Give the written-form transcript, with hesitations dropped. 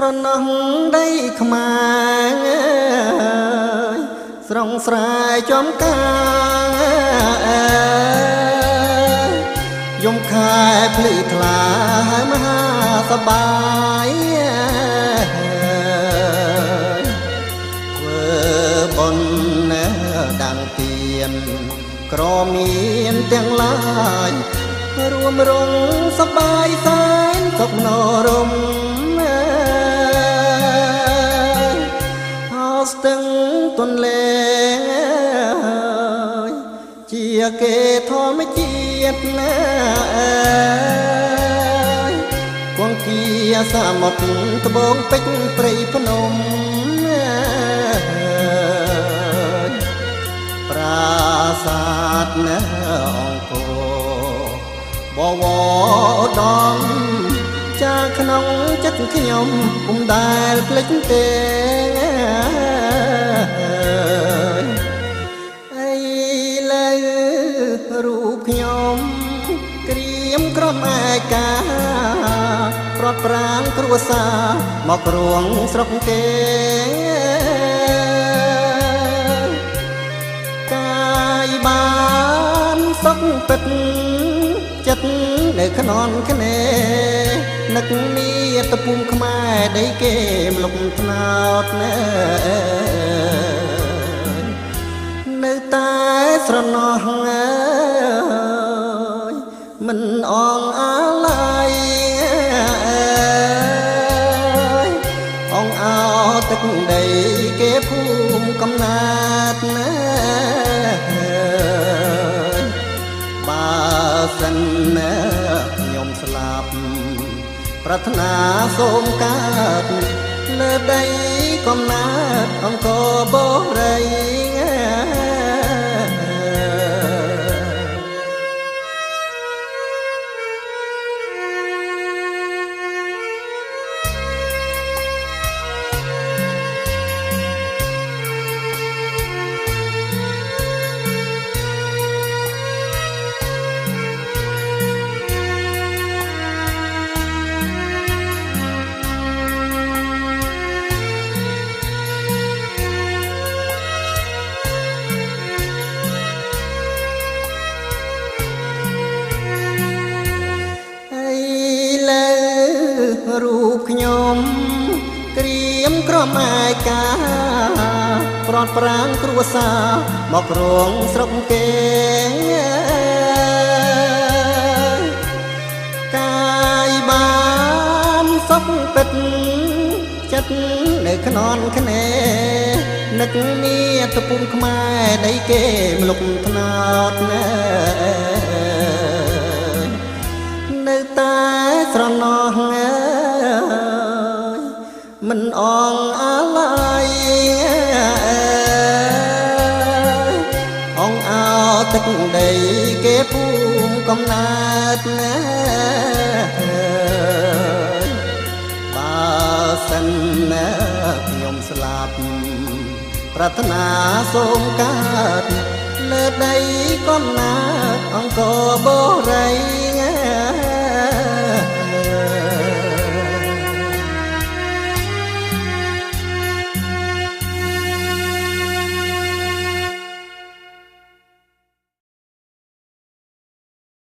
ស្រណោះដីខ្មែរស្រងស្រែចំការយំខែភ្លឺថ្លាមហាសបាយធ្វើបុណ្យដាំងទៀនក្រមានទាំងឡាយរួមរងសបាយសែនសុខនរមស្ទឹងទន្លេជាគេធម្មជាតិណាគង្គាសមុទ្រត្បូងពេជ្រព្រៃភ្នំប្រាសាទណាអង្គរបវរដំចាក្នុងចិត្តខ្ញុំពុំដែលភ្លេចទេអីលើរូបខ្ញុំក្រៀមក្រំឯកាប្រត់ប្រាំគ្រួសារមកគ្រងស្រុកគេកាយបានសុខពិតចិត្តនៅខ្នន់ខ្នេនឹកមាតុភូមិខ្មែរដីគេម្លប់ថ្នោតនៅតែស្រណោះមិនអងអាឡ័យអងអោទឹកដីគេភូមិកំណាតបើសិនខ្ញុំស្លាប់ប្រាថ្នាសូមកើតលើដីកំណើតអង្គរបូរីរូបខ្ញុំក្រៀមក្រំឯកាប្រត់ប្រាំងគ្រួសារមកគ្រងស្រុកគេកាយបានសុខពិតចិត្តនៅខ្នន់ខ្នេនឹកមាតុភូមិខ្មែរដីគេម្លប់ថ្នោតនៅតែស្រណោះមិនអងអាឡ័យអងអោទឹកដីគេភូមិកំណើតបើសិនខ្ញុំស្លាប់ប្រាថ្នាសូមកើតលើដីកំណើតអង្គរបូរី